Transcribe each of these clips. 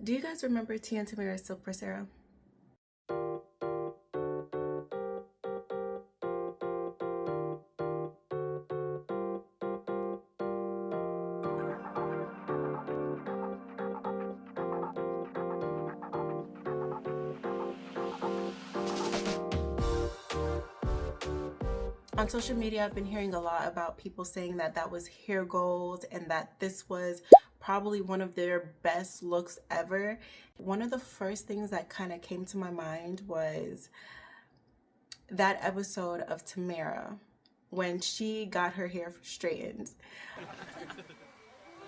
Do you guys remember Tia and Tamera Silk Press era? On social media, I've been hearing a lot about people saying that that was hair gold and that this was probably one of their best looks ever. One of the first things that kind of came to my mind was that episode of Tamera when she got her hair straightened.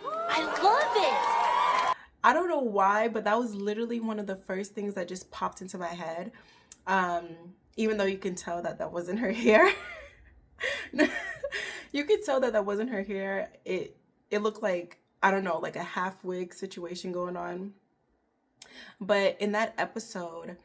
I love it! I don't know why, but that was literally one of the first things that just popped into my head. Even though you can tell that that wasn't her hair. You could tell that that wasn't her hair. It looked like, I don't know, like a half wig situation going on. But in that episode,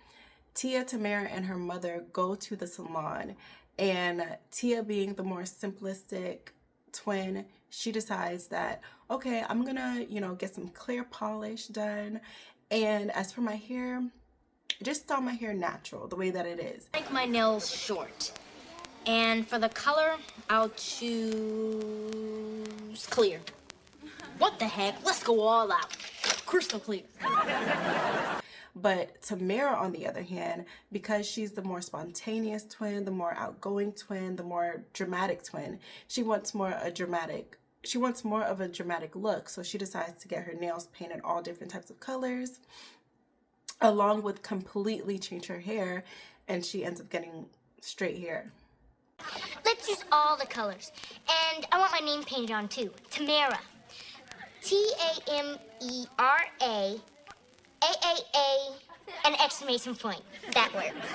Tia, Tamera, and her mother go to the salon, and Tia, being the more simplistic twin, she decides that, okay, I'm gonna, get some clear polish done. And as for my hair, just style my hair natural, the way that it is. I like my nails short. And for the color, I'll choose clear. What the heck? Let's go all out. Crystal clear. But Tamera, on the other hand, because she's the more spontaneous twin, the more outgoing twin, the more dramatic twin, she wants more of a dramatic look. So she decides to get her nails painted all different types of colors, along with completely change her hair, and she ends up getting straight hair. Let's use all the colors. And I want my name painted on too. Tamera. Tamera. AAA. And exclamation point. That works.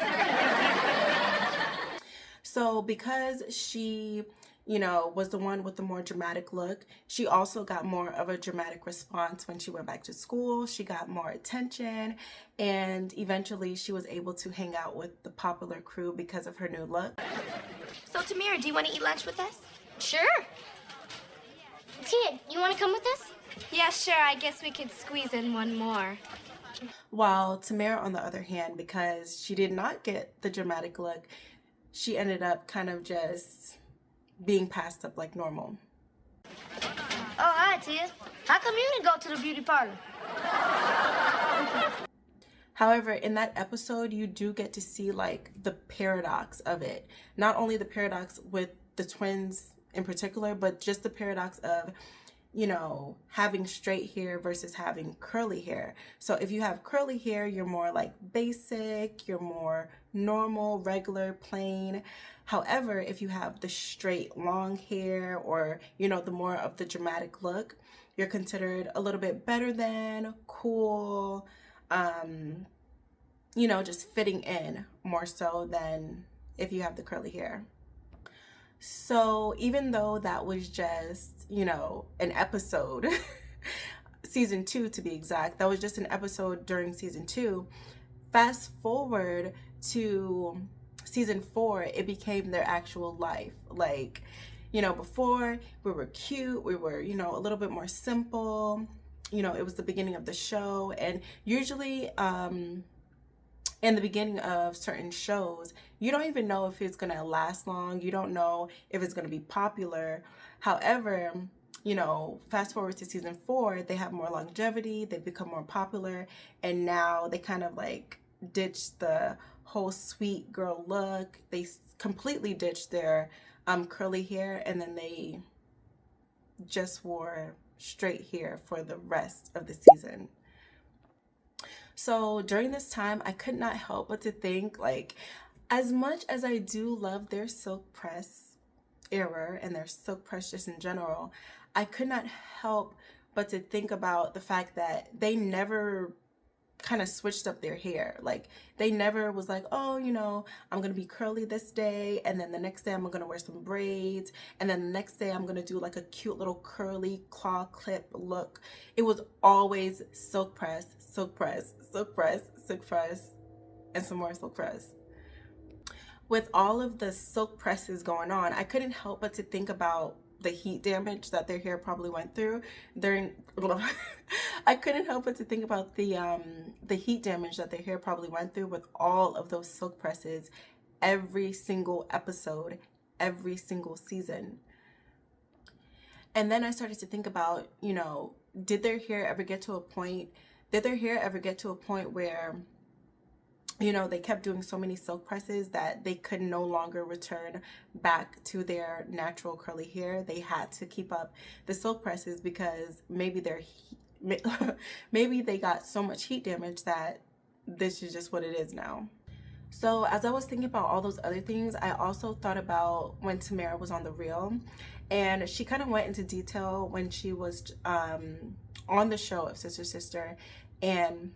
So because she, was the one with the more dramatic look, she also got more of a dramatic response when she went back to school. She got more attention, and eventually she was able to hang out with the popular crew because of her new look. So, Tamera, do you want to eat lunch with us? Sure. Tia, you want to come with us? Yeah, sure. I guess we could squeeze in one more. While Tamera, on the other hand, because she did not get the dramatic look, she ended up kind of just being passed up like normal. Oh, hi, Tia. How come you didn't go to the beauty parlor? However, in that episode, you do get to see like the paradox of it. Not only the paradox with the twins in particular, but just the paradox of, having straight hair versus having curly hair. So if you have curly hair, you're more like basic, you're more normal, regular, plain. However, if you have the straight long hair or, the more of the dramatic look, you're considered a little bit better than, cool, just fitting in more so than if you have the curly hair. So even though that was just, an episode, season 2 to be exact, that was just an episode during season 2, fast forward to season 4, it became their actual life. Like, before we were cute, we were, a little bit more simple, it was the beginning of the show, and usually, in the beginning of certain shows, you don't even know if it's going to last long. You don't know if it's going to be popular. However, fast forward to season 4, they have more longevity, they become more popular, and now they kind of like ditched the whole sweet girl look. They completely ditched their curly hair, and then they just wore straight hair for the rest of the season. So during this time, I could not help but to think, like, as much as I do love their silk press era and their silk press just in general, I could not help but to think about the fact that they never kind of switched up their hair. Like, they never was like, oh, I'm going to be curly this day, and then the next day I'm going to wear some braids, and then the next day I'm going to do like a cute little curly claw clip look. It was always silk press, silk press, silk press, silk press, and some more silk press. With all of the silk presses going on, I couldn't help but to think about the heat damage that their hair probably went through during I couldn't help but to think about the heat damage that their hair probably went through with all of those silk presses every single episode, every single season. And then I started to think about, you know, did their hair ever get to a point where, you know, they kept doing so many silk presses that they could no longer return back to their natural curly hair? They had to keep up the silk presses because maybe maybe they got so much heat damage that this is just what it is now. So as I was thinking about all those other things, I also thought about when Tamera was on The Real, and she kind of went into detail when she was on the show of Sister Sister, and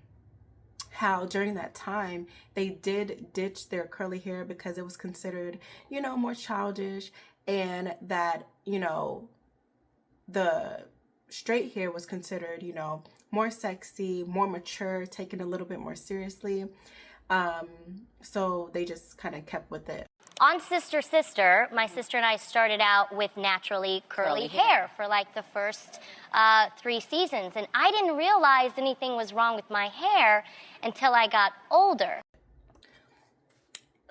how during that time they did ditch their curly hair because it was considered, you know, more childish, and that, you know, the straight hair was considered, you know, more sexy, more mature, taken a little bit more seriously. So they just kind of kept with it. On Sister Sister, my sister and I started out with naturally curly hair for like the first 3 seasons. And I didn't realize anything was wrong with my hair until I got older.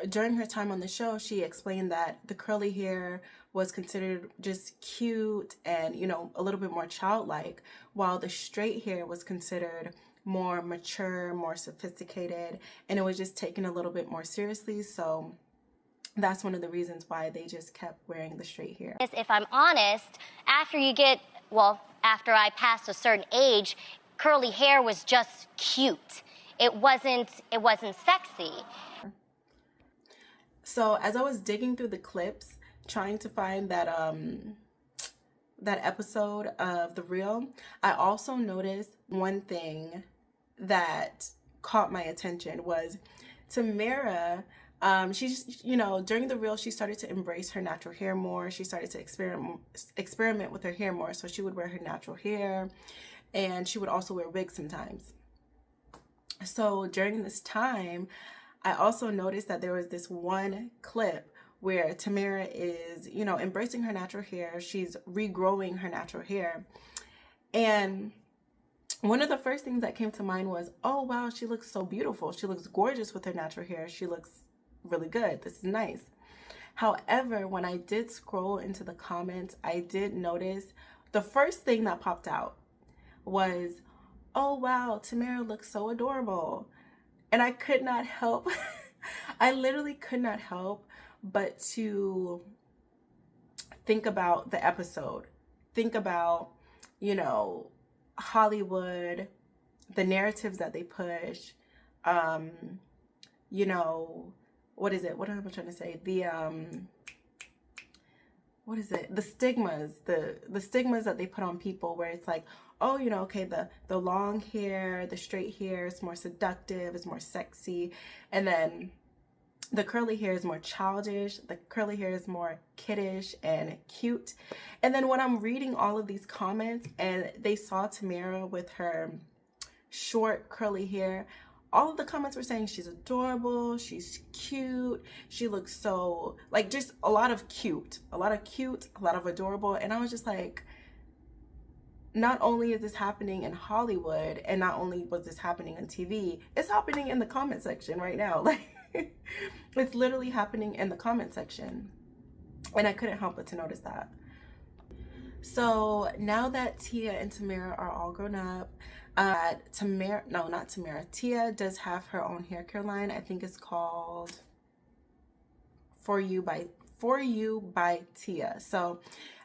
During her time on the show, she explained that the curly hair was considered just cute and, you know, a little bit more childlike, while the straight hair was considered more mature, more sophisticated, and it was just taken a little bit more seriously. So that's one of the reasons why they just kept wearing the straight hair. If I'm honest, after I passed a certain age, curly hair was just cute. It wasn't sexy. So as I was digging through the clips, trying to find that episode of The Real, I also noticed one thing that caught my attention was Tamera. She just, you know, during The Real, she started to embrace her natural hair more. She started to experiment with her hair more. So she would wear her natural hair, and she would also wear wigs sometimes. So during this time, I also noticed that there was this one clip where Tamera is, you know, embracing her natural hair. She's regrowing her natural hair. And one of the first things that came to mind was, oh, wow, she looks so beautiful. She looks gorgeous with her natural hair. She looks really good. This is nice. However, when I did scroll into the comments, I did notice the first thing that popped out was, oh, wow, Tamera looks so adorable. And I could not help, I literally could not help but to think about the episode. Think about, you know, Hollywood, the narratives that they push, you know, what is it? What am I trying to say? What is it? The stigmas, the stigmas that they put on people, where it's like, oh, you know, okay, the long hair, the straight hair is more seductive, is more sexy. And then the curly hair is more childish. The curly hair is more kiddish and cute. And then when I'm reading all of these comments and they saw Tamera with her short curly hair, all of the comments were saying she's adorable, she's cute, she looks so, like, just a lot of cute, a lot of adorable. And I was just like, not only is this happening in Hollywood, and not only was this happening on TV, it's happening in the comment section right now. Like, it's literally happening in the comment section. And I couldn't help but to notice that. So now that Tia and Tamera are all grown up, Tia does have her own hair care line. I think it's called For You by Tia. So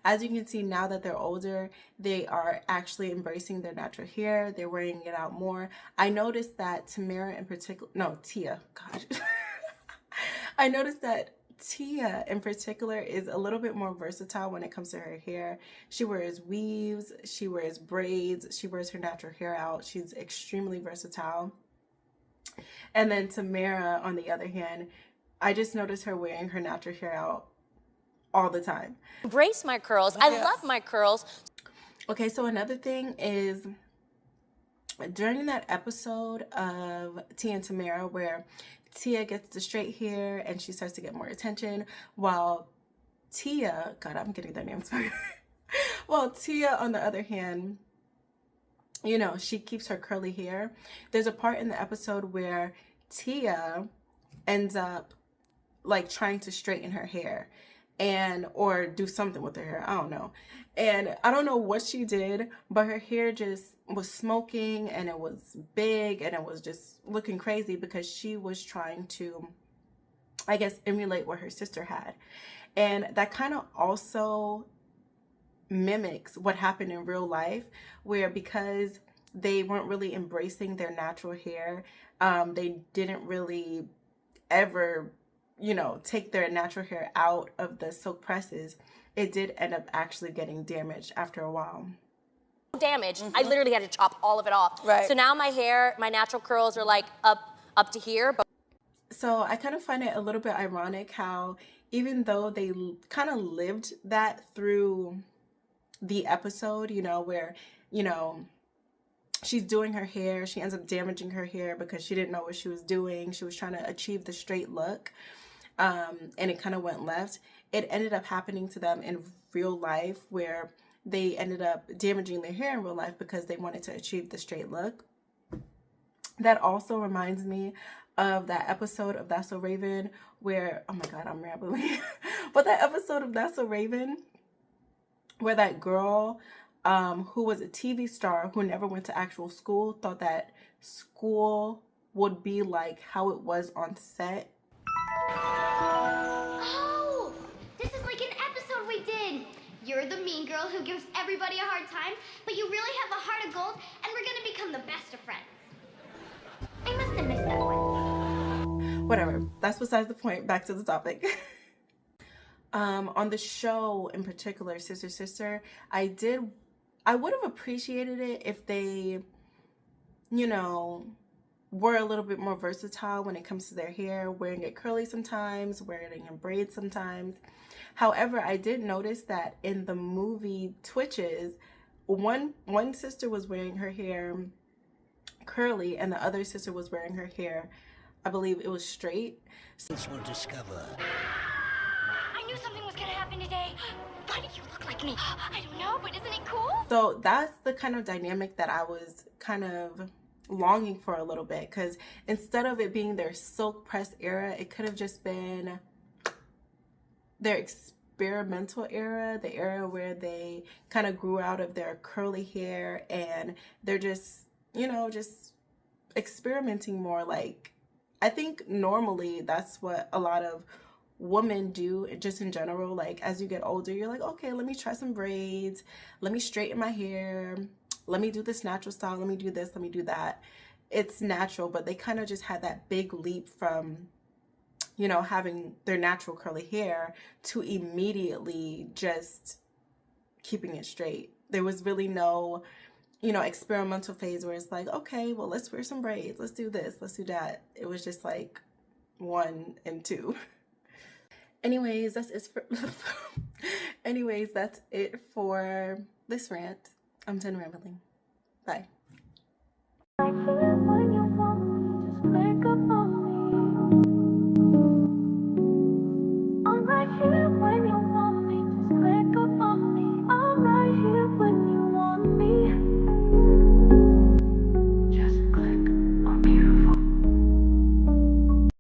as you can see, now that they're older, they are actually embracing their natural hair. They're wearing it out more. I noticed that Tia, gosh. I noticed that Tia in particular is a little bit more versatile when it comes to her hair. She wears weaves, she wears braids, she wears her natural hair out. She's extremely versatile. And then Tamera, on the other hand, I just noticed her wearing her natural hair out all the time. Embrace my curls. I love my curls. Okay, so another thing is, during that episode of Tia and Tamera where Tia gets the straight hair and she starts to get more attention, while Tia, God, I'm getting their names Well, Tia, on the other hand, you know, she keeps her curly hair. There's a part in the episode where Tia ends up like trying to straighten her hair and or do something with her hair. I don't know. And I don't know what she did, but her hair just was smoking and it was big and it was just looking crazy because she was trying to, I guess, emulate what her sister had. And that kind of also mimics what happened in real life, where because they weren't really embracing their natural hair, they didn't really ever, you know, take their natural hair out of the silk presses. It did end up actually getting damaged after a while. Damaged. I literally had to chop all of it off. Right. So now my hair, my natural curls are like up to here. But So I kind of find it a little bit ironic how even though they kind of lived that through the episode, you know, where, you know, she's doing her hair, she ends up damaging her hair because she didn't know what she was doing. She was trying to achieve the straight look, and it kind of went left. It ended up happening to them in real life where they ended up damaging their hair in real life because they wanted to achieve the straight look. That also reminds me of that episode of That's So Raven where, oh my God, I'm rambling. But that episode of That's So Raven where that girl who was a TV star who never went to actual school thought that school would be like how it was on set. Oh, this is like an episode we did. You're the mean girl who gives everybody a hard time, but you really have a heart of gold, and we're gonna become the best of friends. I must have missed that one. Whatever, that's besides the point. Back to the topic. On the show in particular, Sister Sister, I would have appreciated it if they, you know, were a little bit more versatile when it comes to their hair, wearing it curly sometimes, wearing it in braids sometimes. However, I did notice that in the movie Twitches, one sister was wearing her hair curly and the other sister was wearing her hair, I believe it was straight. This will discover. I knew something was gonna happen today. Why did you look like me? I don't know, but isn't it cool? So that's the kind of dynamic that I was kind of longing for a little bit, because instead of it being their silk press era, it could have just been their experimental era, the era where they kind of grew out of their curly hair and they're just, you know, just experimenting more. Like, I think normally that's what a lot of women do just in general. Like, as you get older, you're like, okay, let me try some braids, let me straighten my hair, let me do this natural style, let me do this, let me do that. It's natural, but they kind of just had that big leap from, you know, having their natural curly hair to immediately just keeping it straight. There was really no, you know, experimental phase where it's like, okay, well, let's wear some braids, let's do this, let's do that. It was just like 1 and 2. Anyways, that's it for this rant. I'm done rambling. Bye.